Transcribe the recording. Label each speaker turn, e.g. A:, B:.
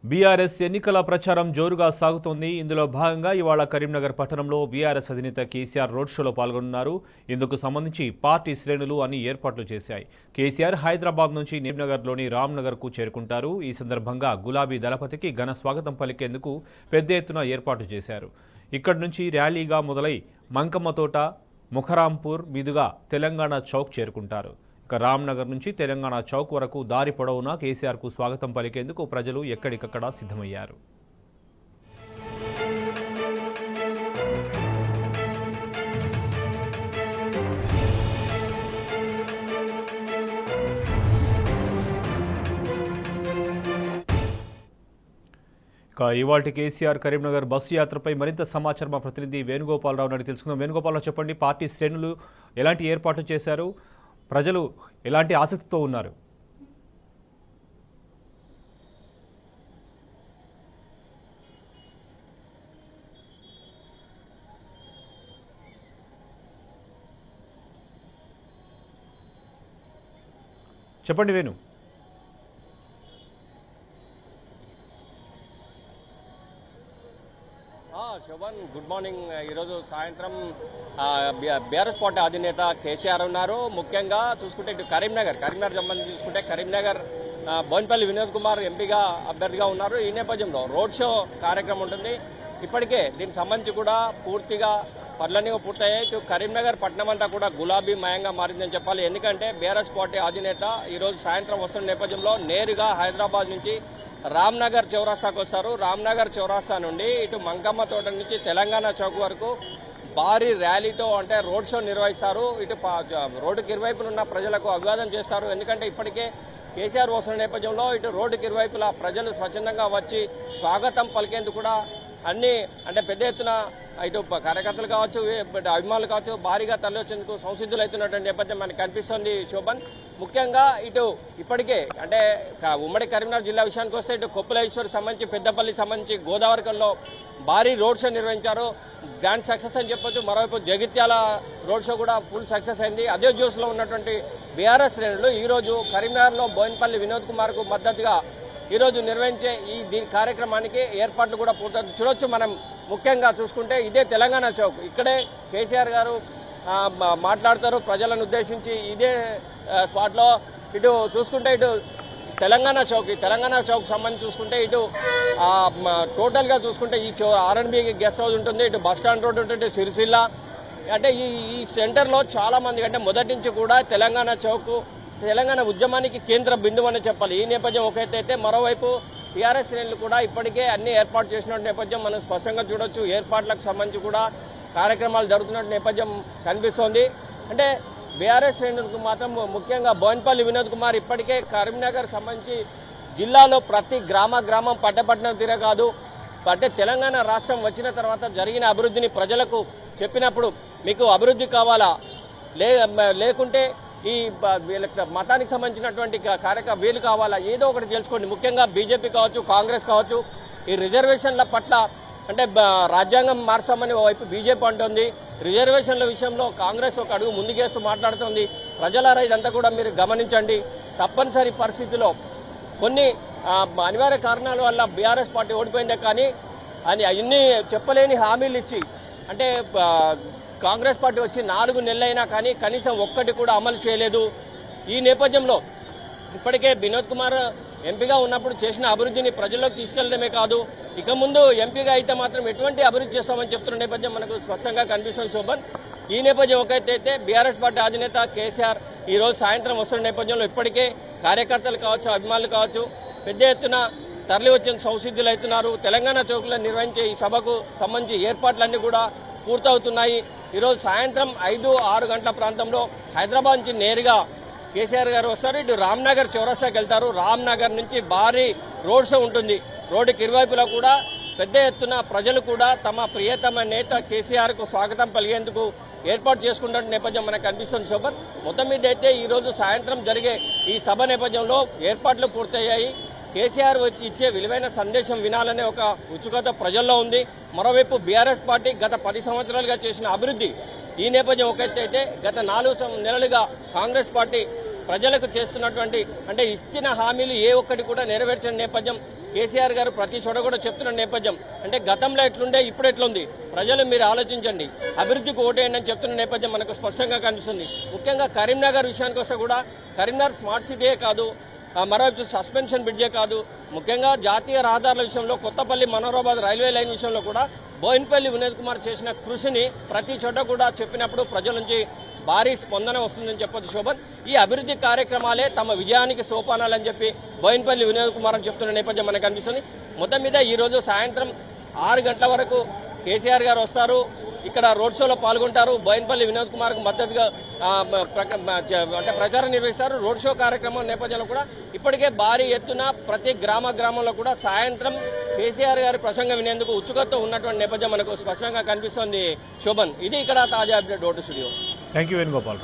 A: BRS ఎన్నికల ప్రచారం జోరుగా సాగుతోంది. ఇందులో భాగంగా ఇవాళ కరీంనగర్ పట్టణంలో బీఆర్ఎస్ అధినేత కేసీఆర్ రోడ్ షోలో పాల్గొన్నారు. ఇందుకు సంబంధించి పార్టీ శ్రేణులు అన్ని ఏర్పాట్లు చేశాయి. కేసీఆర్ హైదరాబాద్ నుంచి నేమ్నగర్లోని రామ్నగర్కు చేరుకుంటారు. ఈ సందర్భంగా గులాబీ దళపతికి ఘన స్వాగతం పలికేందుకు పెద్ద ఎత్తున ఏర్పాటు చేశారు. ఇక్కడి నుంచి ర్యాలీగా మొదలై మంకమ్మతోట, ముఖరాంపూర్ మీదుగా తెలంగాణ చౌక్ చేరుకుంటారు. రామ్నగర్ నుంచి తెలంగాణ చౌక్ వరకు దారి పొడవునా కేసీఆర్కు స్వాగతం పలికేందుకు ప్రజలు ఎక్కడికక్కడ సిద్ధమయ్యారు. ఇవాల్టి కేసీఆర్ కరీంనగర్ బస్సు యాత్రపై మరింత సమాచారం మా ప్రతినిధి వేణుగోపాలరావు నాడు తెలుసుకుందాం. వేణుగోపాలరావు, చెప్పండి, పార్టీ శ్రేణులు ఎలాంటి ఏర్పాట్లు చేశారు, ప్రజలు ఎలాంటి ఆసక్తితో ఉన్నారు? చెప్పండి వేణు.
B: Shobhan, good morning. ఈరోజు సాయంత్రం బీఆర్ఎస్ పార్టీ అధినేత కేసీఆర్ ఉన్నారు. ముఖ్యంగా చూసుకుంటే ఇటు కరీంనగర్ సంబంధించి చూసుకుంటే కరీంనగర్ బోయినపల్లి వినోద్ కుమార్ ఎంపీగా అభ్యర్థిగా ఉన్నారు. ఈ నేపథ్యంలో రోడ్ షో కార్యక్రమం ఉంటుంది. ఇప్పటికే దీనికి సంబంధించి కూడా పూర్తిగా పనులన్నీ పూర్తయ్యాయి. ఇటు కరీంనగర్ పట్టణం అంతా కూడా గులాబీ మయంగా మారిందని చెప్పాలి. ఎందుకంటే బీఆర్ఎస్ పార్టీ అధినేత ఈరోజు సాయంత్రం వస్తున్న నేపథ్యంలో నేరుగా హైదరాబాద్ నుంచి రామ్నగర్ చౌరాస్తాకు వస్తారు. రామ్నగర్ చౌరాస్తా నుండి ఇటు మంకమ్మ తోట నుంచి తెలంగాణ చౌక్ వరకు భారీ ర్యాలీతో అంటే రోడ్ షో నిర్వహిస్తారు. ఇటు రోడ్డుకి ఇరువైపున ఉన్న ప్రజలకు అభివాదం చేస్తారు. ఎందుకంటే ఇప్పటికే కేసీఆర్ వస్తున్న నేపథ్యంలో ఇటు రోడ్డుకి ఇరువైపులా ప్రజలు స్వచ్ఛందంగా వచ్చి స్వాగతం పలికేందుకు కూడా అన్ని అంటే పెద్ద ఎత్తున ఇటు కార్యకర్తలు కావచ్చు, అభిమానులు కావచ్చు, భారీగా తరలివచ్చేందుకు సంసిద్ధులు అవుతున్నటువంటి నేపథ్యం మనకు కనిపిస్తోంది. శోభన్, ముఖ్యంగా ఇటు ఇప్పటికే అంటే ఉమ్మడి కరీంనగర్ జిల్లా విషయానికి వస్తే ఇటు కొప్పులేశ్వర్ సంబంధించి, పెద్దపల్లి సంబంధించి, గోదావరికల్లో భారీ రోడ్ షో నిర్వహించారు. గ్రాండ్ సక్సెస్ అని చెప్పొచ్చు. మరోవైపు జగిత్యాల రోడ్ షో కూడా ఫుల్ సక్సెస్ అయింది. అదే జ్యూస్ లో ఉన్నటువంటి బీఆర్ఎస్ శ్రేణులు ఈ రోజు కరీంనగర్ లో బోయినపల్లి వినోద్ కుమార్ కు మద్దతుగా ఈ రోజు నిర్వహించే దీని కార్యక్రమానికి ఏర్పాట్లు కూడా పూర్తవుతూ చూడొచ్చు. మనం ముఖ్యంగా చూసుకుంటే ఇదే తెలంగాణ చౌక్, ఇక్కడే కేసీఆర్ గారు మాట్లాడతారు ప్రజలను ఉద్దేశించి. ఇదే స్పాట్ లో ఇటు చూసుకుంటే ఇటు తెలంగాణ చౌక్ సంబంధించి చూసుకుంటే ఇటు టోటల్ గా చూసుకుంటే ఈ R&B గెస్ట్ హౌస్ ఉంటుంది, ఇటు బస్టాండ్ రోడ్ ఉంటుంది, సిరిసిల్ల అంటే ఈ సెంటర్ లో చాలా మంది అంటే మొదటి నుంచి కూడా తెలంగాణ చౌక్ తెలంగాణ ఉద్యమానికి కేంద్ర బిందువు అని చెప్పాలి. ఈ నేపథ్యం ఒకటైతే మరోవైపు టీఆర్ఎస్ శ్రేణులు కూడా ఇప్పటికే అన్ని ఏర్పాటు చేసిన నేపథ్యం మనం స్పష్టంగా చూడొచ్చు. ఏర్పాట్లకు సంబంధించి కూడా కార్యక్రమాలు జరుగుతున్న నేపథ్యం కనిపిస్తోంది. అంటే బీఆర్ఎస్ శ్రేణులకు మాత్రం ముఖ్యంగా బోయినపల్లి వినోద్ కుమార్ ఇప్పటికే కరీంనగర్ సంబంధించి జిల్లాలో ప్రతి గ్రామం పట్టపట్నం తిరగాదు అంటే తెలంగాణ రాష్ట్రం వచ్చిన తర్వాత జరిగిన అభివృద్ధిని ప్రజలకు చెప్పినప్పుడు మీకు అభివృద్ధి కావాలా లేకుంటే ఈ మతానికి సంబంధించినటువంటి వీలు కావాలా, ఏదో ఒకటి తెలుసుకోండి. ముఖ్యంగా బీజేపీ కావచ్చు, కాంగ్రెస్ కావచ్చు, ఈ రిజర్వేషన్ల పట్ల అంటే రాజ్యాంగం మార్చామని వైపు బీజేపీ అంటుంది. రిజర్వేషన్ల విషయంలో కాంగ్రెస్ ఒక అడుగు ముందుకేస్తూ మాట్లాడుతుంది. ప్రజలారా ఇదంతా కూడా మీరు గమనించండి. తప్పనిసరి పరిస్థితిలో కొన్ని అనివార్య కారణాల వల్ల బీఆర్ఎస్ పార్టీ ఓడిపోయిందే కానీ అన్ని చెప్పలేని హామీలు ఇచ్చి అంటే కాంగ్రెస్ పార్టీ వచ్చి 4 నెలలైనా కానీ కనీసం ఒక్కటి కూడా అమలు చేయలేదు. ఈ నేపథ్యంలో ఇప్పటికే వినోద్ కుమార్ ఎంపీగా ఉన్నప్పుడు చేసిన అభివృద్ధిని ప్రజల్లోకి తీసుకెళ్లడమే కాదు, ఇక ముందు ఎంపీగా అయితే మాత్రం ఎటువంటి అభివృద్ధి చేస్తామని చెప్తున్న నేపథ్యం మనకు స్పష్టంగా కనిపిస్తుంది. శోభన్, ఈ నేపథ్యం ఒకటైతే బీఆర్ఎస్ పార్టీ అధినేత కేసీఆర్ ఈ రోజు సాయంత్రం వస్తున్న నేపథ్యంలో ఇప్పటికే కార్యకర్తలు కావచ్చు, అభిమానులు కావచ్చు పెద్ద ఎత్తున తరలి వచ్చిన సంసిద్ధులు అవుతున్నారు. తెలంగాణ చౌక్లో నిర్వహించే ఈ సభకు సంబంధించి ఏర్పాట్లన్నీ కూడా పూర్తవుతున్నాయి. ఈరోజు సాయంత్రం 5-6 గంటల ప్రాంతంలో హైదరాబాద్ నుంచి నేరుగా కేసీఆర్ గారు వస్తారు. ఇటు రామ్నగర్ చౌరస్తాకి వెళ్తారు. రామ్నగర్ నుంచి భారీ రోడ్ షో ఉంటుంది. రోడ్డుకి ఇరువైపులా కూడా పెద్ద ఎత్తున ప్రజలు కూడా తమ ప్రియతమ నేత కేసీఆర్ కు స్వాగతం పలిగేందుకు ఏర్పాటు చేసుకుంటున్న నేపథ్యం మనకు కనిపిస్తుంది. శోభన్, మొత్తం మీద అయితే ఈ రోజు సాయంత్రం జరిగే ఈ సభ నేపథ్యంలో ఏర్పాట్లు పూర్తయ్యాయి. కేసీఆర్ ఇచ్చే విలువైన సందేశం వినాలనే ఒక ఉత్సుకత ప్రజల్లో ఉంది. మరోవైపు బీఆర్ఎస్ పార్టీ గత 10 సంవత్సరాలుగా చేసిన అభివృద్ధి ఈ నేపథ్యం ఒకటైతే గత 4 నెలలుగా కాంగ్రెస్ పార్టీ ప్రజలకు చేస్తున్నటువంటి అంటే ఇచ్చిన హామీలు ఏ ఒక్కటి కూడా నెరవేర్చిన నేపథ్యం కేసీఆర్ గారు ప్రతి చోట కూడా చెప్తున్న నేపథ్యం అంటే గతంలో ఎట్లుండే ఇప్పుడు ఎట్లుంది ప్రజలు మీరు ఆలోచించండి అభివృద్ధికి ఓటేయండి అని చెప్తున్న నేపథ్యం మనకు స్పష్టంగా కనిపిస్తుంది. ముఖ్యంగా కరీంనగర్ విషయానికి వస్తే కూడా కరీంనగర్ స్మార్ట్ సిటీయే కాదు, మరోవైపు సస్పెన్షన్ బ్రిడ్జే కాదు, ముఖ్యంగా జాతీయ రహదారుల విషయంలో కొత్తపల్లి మనోరాబాద్ రైల్వే లైన్ విషయంలో కూడా బోయిన్పల్లి వినోద్ కుమార్ చేసిన కృషిని ప్రతి చోట కూడా చెప్పినప్పుడు ప్రజల నుంచి భారీ స్పందన వస్తుందని చెప్పొచ్చు శోభన్. ఈ అభివృద్ధి కార్యక్రమాలే తమ విజయానికి సోపానాలని చెప్పి బోయిన్పల్లి వినోద్ కుమార్ అని చెప్తున్న నేపథ్యం మనకు కనిపిస్తుంది. మొత్తం మీద ఈ రోజు సాయంత్రం 6 గంటల వరకు కేసీఆర్ గారు వస్తారు, ఇక్కడ రోడ్ షోలో పాల్గొంటారు, బోయిన్పల్లి వినోద్ కుమార్ కు మద్దతుగా అంటే ప్రచారం నిర్వహిస్తారు. రోడ్ షో కార్యక్రమం నేపథ్యంలో కూడా ఇప్పటికే భారీ ఎత్తున ప్రతి గ్రామంలో కూడా సాయంత్రం కేసీఆర్ గారి ప్రసంగం వినేందుకు ఉత్సుకతతో ఉన్నటువంటి నేపథ్యం మనకు స్పష్టంగా కనిపిస్తోంది శోభన్. ఇది ఇక్కడ తాజా update. Door to studio.
A: Thank you Venugopal.